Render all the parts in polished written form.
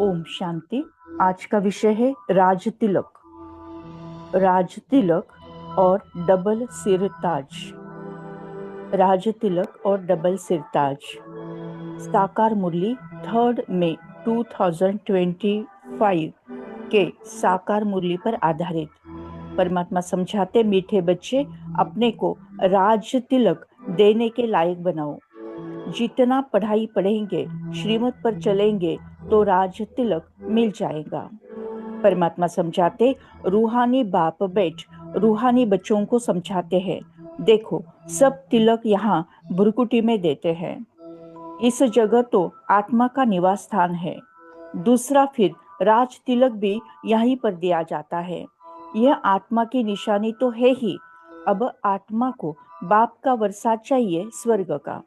ओम शांति। आज का विषय है राज तिलक। राज तिलक और डबल सिर ताज। राज तिलक और डबल सिर ताज। साकार मुरली 3 मई 2025 के साकार मुरली पर आधारित। परमात्मा समझाते, मीठे बच्चे, अपने को राज तिलक देने के लायक बनाओ। जितना पढ़ाई पढ़ेंगे, श्रीमत पर चलेंगे तो राज तिलक मिल जाएगा। परमात्मा समझाते, रूहानी बाप बेट रूहानी बच्चों को समझाते हैं, देखो सब तिलक यहाँ भ्रुकुटी में देते हैं। इस जगह तो आत्मा का निवास स्थान है। दूसरा फिर राज तिलक भी यहीं पर दिया जाता है। यह आत्मा की निशानी तो है ही। अब आत्मा को बाप का वर्षा चाहिए, स्वर्ग का,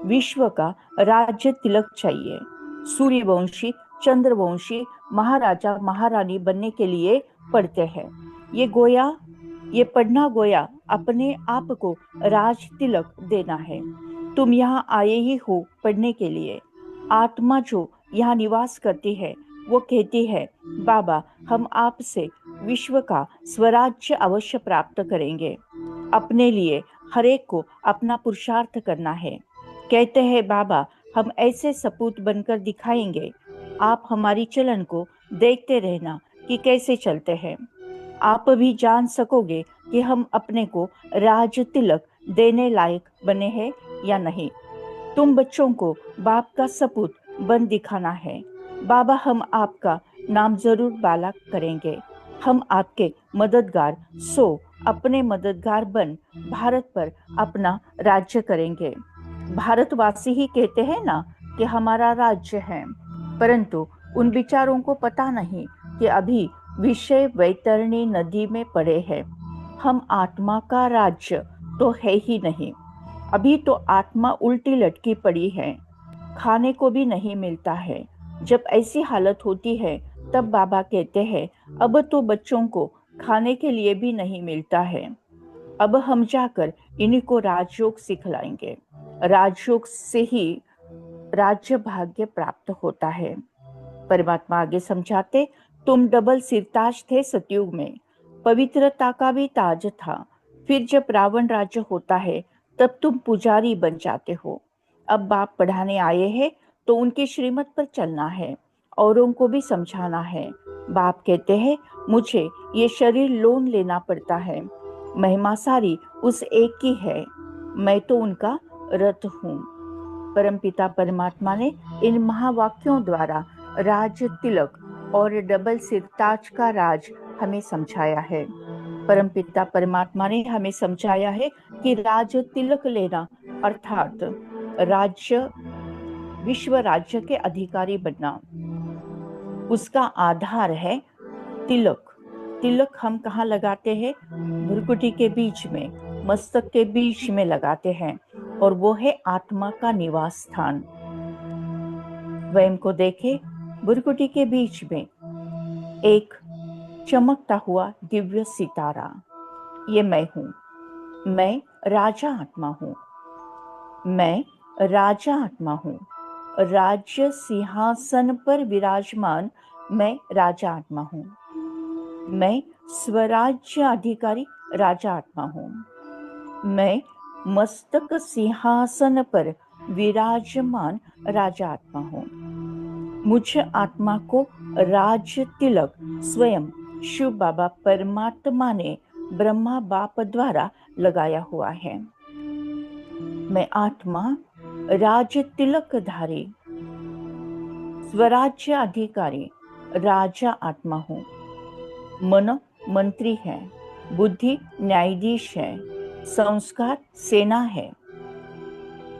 विश्व का राज्य तिलक चाहिए। सूर्यवंशी, चंद्रवंशी, महाराजा महारानी बनने के लिए पढ़ते हैं। ये पढ़ना गोया अपने आप को राज तिलक देना है। तुम यहाँ आए ही हो पढ़ने के लिए। आत्मा जो यहाँ निवास करती है वो कहती है, बाबा हम आपसे विश्व का स्वराज्य अवश्य प्राप्त करेंगे। अपने लिए हर एक को अपना पुरुषार्थ करना है। कहते हैं, बाबा हम ऐसे सपूत बनकर दिखाएंगे, आप हमारी चलन को देखते रहना कि कैसे चलते हैं। आप भी जान सकोगे कि हम अपने को राज तिलक देने लायक बने हैं या नहीं। तुम बच्चों को बाप का सपूत बन दिखाना है। बाबा हम आपका नाम जरूर बाला करेंगे। हम आपके मददगार, सो अपने मददगार बन भारत पर अपना राज्य करेंगे। भारतवासी ही कहते हैं ना कि हमारा राज्य है, परंतु उन विचारों को पता नहीं कि अभी विषय वैतरणी नदी में पड़े हैं। हम आत्मा का राज्य तो है ही नहीं। अभी तो आत्मा उल्टी लटकी पड़ी है, खाने को भी नहीं मिलता है। जब ऐसी हालत होती है तब बाबा कहते हैं, अब तो बच्चों को खाने के लिए भी नहीं मिलता है। अब हम जाकर इन्हीं को राजयोग सिखलाएंगे। राजयोग से ही राज्य भाग्य प्राप्त होता है। परमात्मा आगे समझाते, तुम डबल सिरताज थे सतयुग में, पवित्रता का भी ताज था। फिर जब रावण राज्य होता है तब तुम पुजारी बन जाते हो। अब बाप पढ़ाने आए हैं तो उनकी श्रीमत पर चलना है, औरों को भी समझाना है। बाप कहते हैं, मुझे ये शरीर लोन लेना पड़ता है। महिमा सारी उस एक की है, मैं तो उनका रथ हूँ। परमपिता परमात्मा ने इन महावाक्यों द्वारा राज तिलक और डबल सिरताज का राज हमें समझाया है। परमपिता परमात्मा ने हमें समझाया है कि राज तिलक लेना अर्थात राज्य, विश्व राज्य के अधिकारी बनना। उसका आधार है तिलक। तिलक हम कहाँ लगाते हैं? भ्रुकुटी के बीच में, मस्तक के बीच में लगाते हैं, और वो है आत्मा का निवास स्थान। स्वयं को देखे, भ्रुकुटी के बीच में एक चमकता हुआ दिव्य सितारा। ये मैं हूँ, मैं राजा आत्मा हूँ, मैं राजा आत्मा हूँ। राज्य सिंहासन पर विराजमान मैं राजा आत्मा हूँ। मैं स्वराज्य अधिकारी राजा आत्मा हूँ। मैं मस्तक सिंहासन पर विराजमान राजा आत्मा हूँ। मुझ आत्मा को राज तिलक स्वयं शिव बाबा परमात्मा ने ब्रह्मा बाप द्वारा लगाया हुआ है। मैं आत्मा राज तिलकधारी स्वराज्य अधिकारी राजा आत्मा हूँ। मन मंत्री है, बुद्धि न्यायाधीश है, संस्कार सेना है,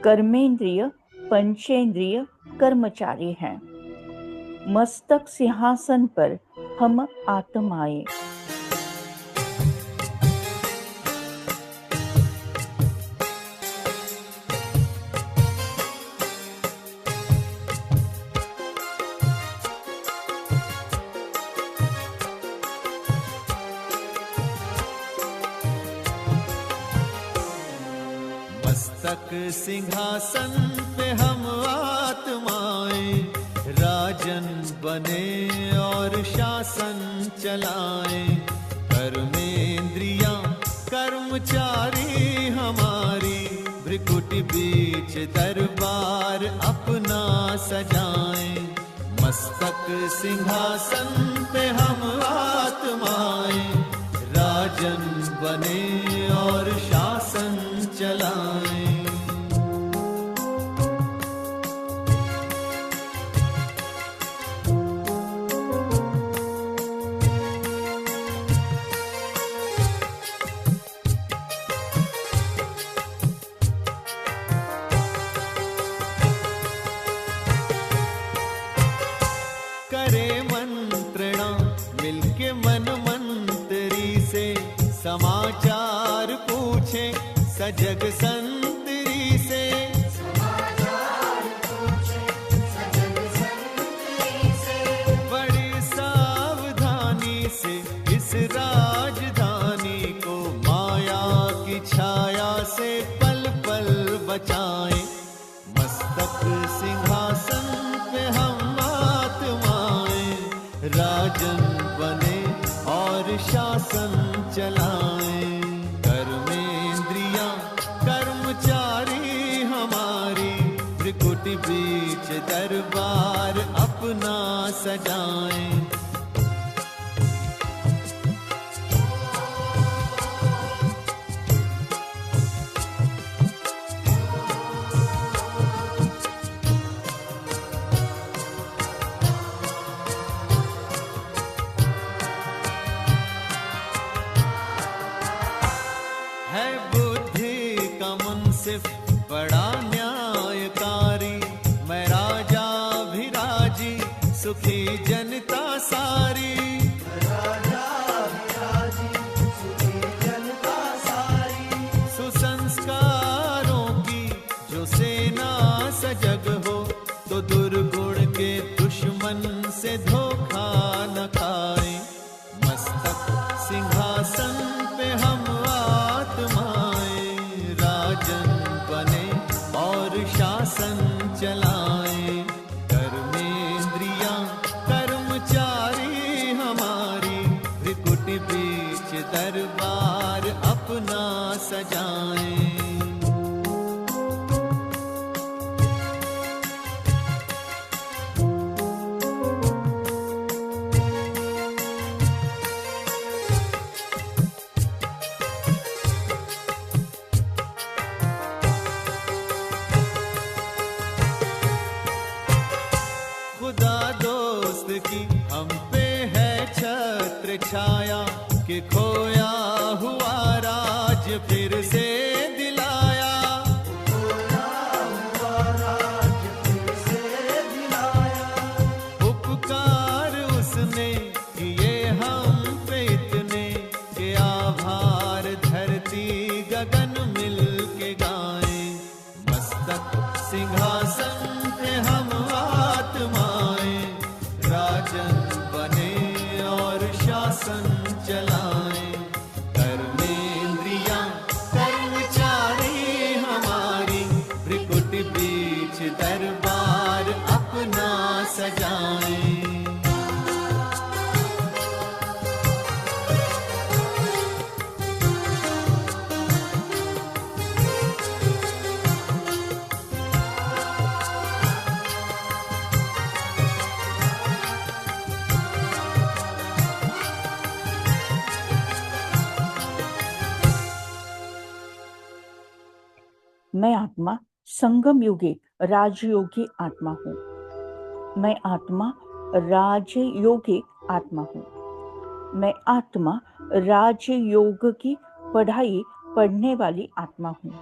कर्मेंद्रिय पंचेंद्रिय कर्मचारी है। मस्तक सिंहासन पर हम आत्माएं। मस्तक सिंहासन पे हम आत्माएं राजन बने और शासन चलाएं। कर्मेंद्रियां कर्मचारी हमारी भ्रिकुटी बीच दरबार अपना सजाएं। मस्तक सिंहासन पे हम आत्माएं राजन बने और शासन चलाएं। करे मंत्रणा मिलके मन मंत्री से समाचार पूछे सजग संतरी से। बड़ी सावधानी से इस राजधानी को माया की छाया से पल पल बचाएं। मस्तक सिंहासन पे हम आत्माएं राजन बने और शासन चलाएं। कर्मेंद्रियां कर्मचारी हमारी त्रिकुटी बीच दरबार अपना सजाएं। है बुद्धि का मुंसिफ बड़ा न्यायकारी। मैं राजा भी राजी सुखी जनता सारी। सुसंस्कारों की जो सेना सजग हो तो दुर्गुण के दुश्मन से धोखा न खाए। मस्तक सिंहासन पे हम आत्माएं राजन बने और शासन चलाएं। कर्मेंद्रियां कर्मचारी हमारी त्रिकुटी बीच दरबार अपना सजाएं। खुदा दोस्त की हम पे है छत्र छाया कि खोया हुआ राज फिर से दिला मैं आत्मा संगम युगी राजयोगी आत्मा हूँ। मैं आत्मा राजयोगी आत्मा हूँ। मैं आत्मा राजयोग की पढ़ाई पढ़ने वाली आत्मा हूँ।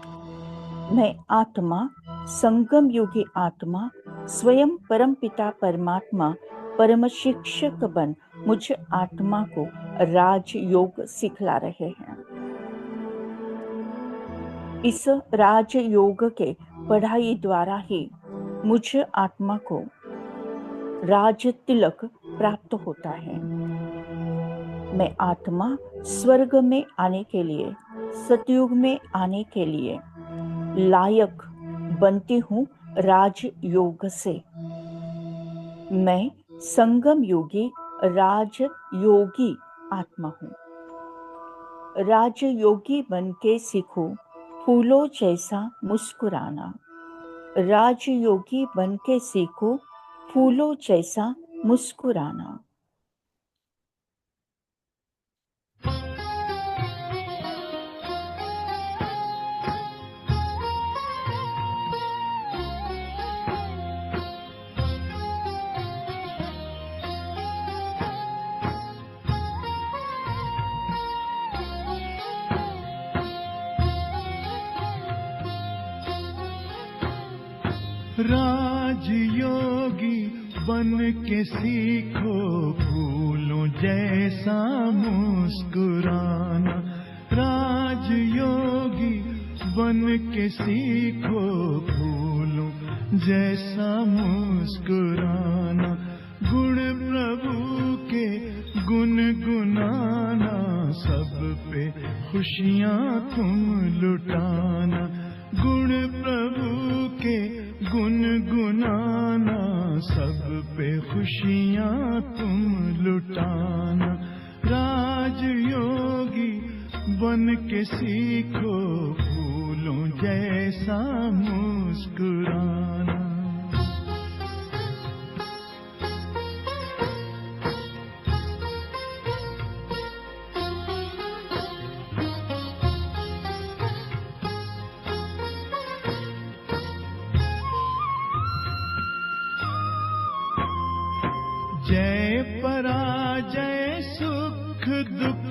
मैं आत्मा संगम युगी आत्मा स्वयं परमपिता परमात्मा परम शिक्षक बन मुझ आत्मा को राजयोग सिखला रहे हैं। इस राजयोग के पढ़ाई द्वारा ही मुझ आत्मा को राज तिलक प्राप्त होता है। मैं आत्मा स्वर्ग में आने के लिए, सतयुग में आने के लिए लायक बनती हूँ राजयोग से। मैं संगम योगी राजयोगी आत्मा हूँ। राजयोगी बन के सीखो फूलों जैसा मुस्कुराना। राजयोगी बन के सीखो फूलों जैसा मुस्कुराना। राजयोगी बन के सीखो फूलों जैसा मुस्कुराना। राजयोगी बन के सीखो फूलों जैसा मुस्कुराना। गुण प्रभु के गुनगुनाना, सब पे खुशियाँ तुम लुटाना। गुण प्रभु के गुनगुनाना, सब पे खुशियाँ तुम लुटाना। राजयोगी बन के सीखो फूलों जैसा मुस्कुराना। जय पराजय सुख दुख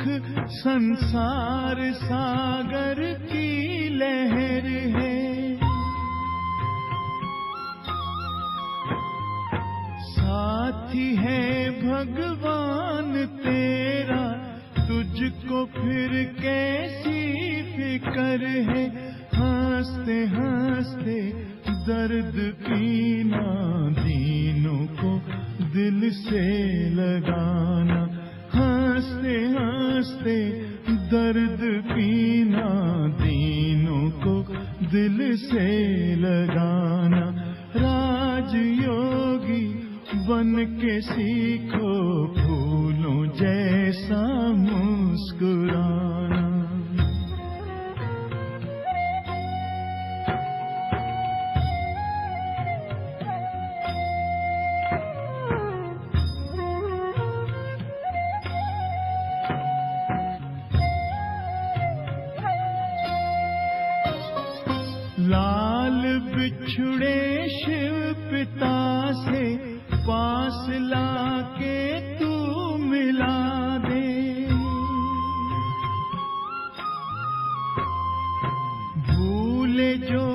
संसार सागर की लहर है। साथी है भगवान तेरा, तुझको फिर कैसी फिकर है। हंसते हंसते दर्द पीना, दीनों को दिल से लगाना। हंसते हंसते दर्द पीना, दीनों को दिल से लगाना। राजयोगी बन के सीखो फूलों जैसा मुस्कुराना। लाल बिछुड़े शिव पिता से पास लाके तू मिला दे। भूले जो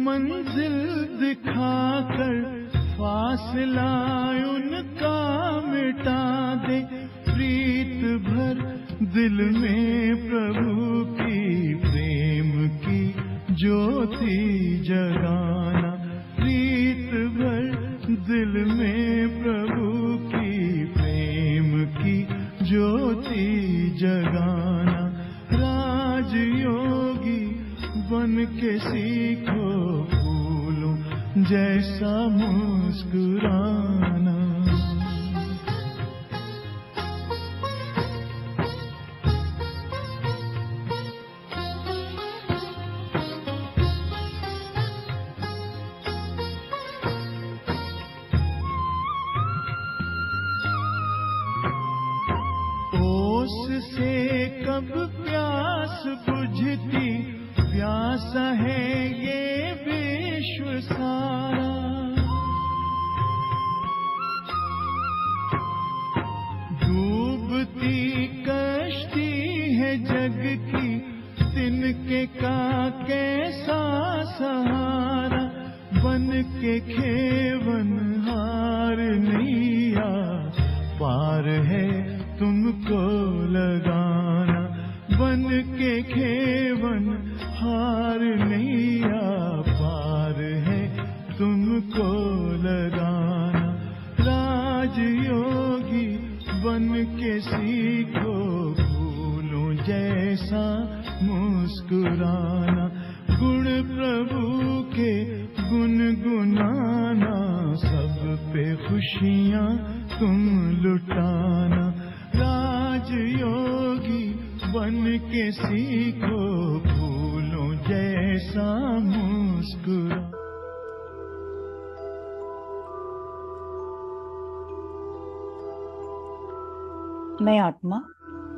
मंजिल दिखाकर, फासला उनका मिटा दे। प्रीत भर दिल में प्रभु की, प्रेम की ज्योति जगाना। प्रीत भर दिल में प्रभु की, प्रेम की ज्योति जगाना। राजयोगी बन के सीखो फूलों जैसा मुस्कुराना। से कब प्यास बुझती, प्यासा है ये जग की तिनके का कैसा सहारा, बन के खेवन हार नैया पार है तुमको लगाना, बन के खेवन हार नैया पार है तुमको लगाना। राजयोगी बन के सीखो फूलों जैसा मुस्कुराना, गुण प्रभु के गुनगुनाना, सब पे खुशियाँ तुम लुटाना। राजयोगी बन के सीखो फूलों जैसा मुस्कुराना। मैं आत्मा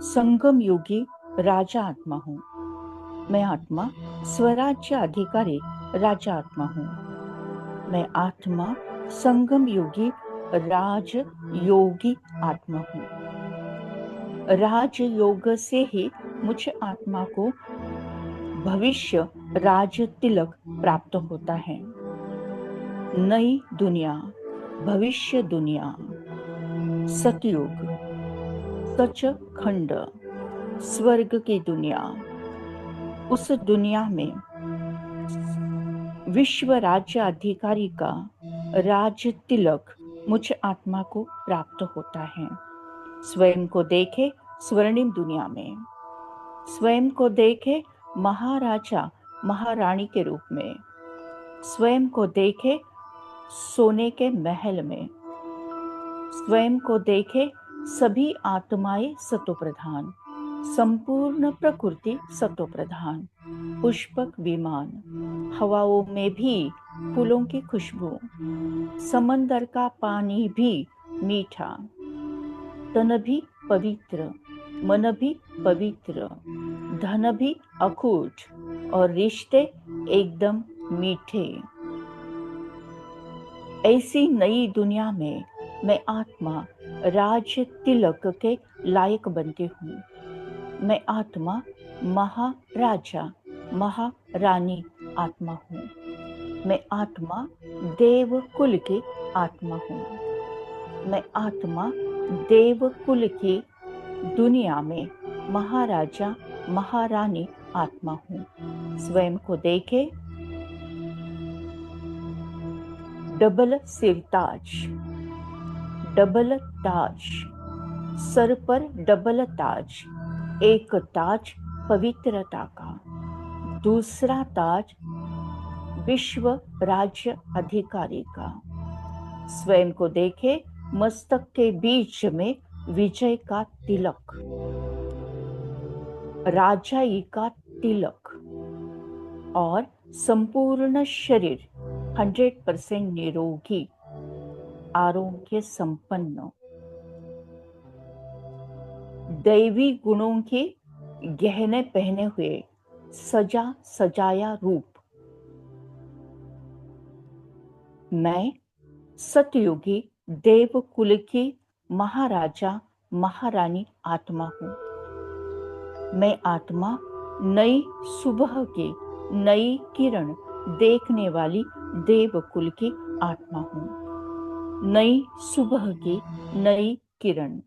संगम योगी राजा आत्मा हूँ। मैं आत्मा स्वराज्य अधिकारी राजा आत्मा हूँ। मैं आत्मा संगम योगी राज योगी आत्मा हूँ। राज योग से ही मुझ आत्मा को भविष्य राज तिलक प्राप्त होता है। नई दुनिया, भविष्य दुनिया, सतयुग, सचखंड, स्वर्ग की दुनिया, उस दुनिया में विश्व राज्य अधिकारी का राज तिलक मुझ आत्मा को प्राप्त होता है। स्वयं को देखे स्वर्णिम दुनिया में, स्वयं को देखे महाराजा महारानी के रूप में, स्वयं को देखे सोने के महल में, स्वयं को देखे सभी आत्माएं सतोप्रधान, संपूर्ण प्रकृति सतोप्रधान, पुष्पक विमान, हवाओं में भी फूलों की खुशबू, समंदर का पानी भी मीठा, तन भी पवित्र, मन भी पवित्र, धन भी अखूट और रिश्ते एकदम मीठे। ऐसी नई दुनिया में मैं आत्मा राज तिलक के लायक बनती हूँ। मैं आत्मा महाराजा महारानी आत्मा हूँ। मैं आत्मा देव कुल की आत्मा हूँ। मैं आत्मा देव कुल की दुनिया में महाराजा महारानी आत्मा हूँ। स्वयं को देखे डबल सिरताज, डबल ताज, सर पर डबल ताज, एक ताज पवित्रता का, दूसरा ताज विश्व राज्य अधिकारी का। स्वयं को देखे मस्तक के बीच में विजय का तिलक, राजाई का तिलक और संपूर्ण शरीर 100% निरोगी, आरोग्य संपन्न, दैवी गुणों के गहने पहने हुए सजा सजाया रूप। मैं सतयुगी देव कुल की महाराजा महारानी आत्मा हूँ। मैं आत्मा नई सुबह की नई किरण देखने वाली देव कुल की आत्मा हूँ। नई सुबह की नई किरण।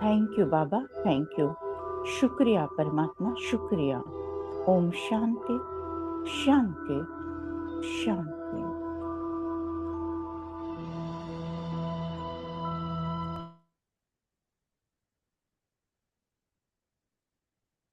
थैंक यू बाबा, थैंक यू। शुक्रिया परमात्मा, शुक्रिया। ओम शांति शांति शांति।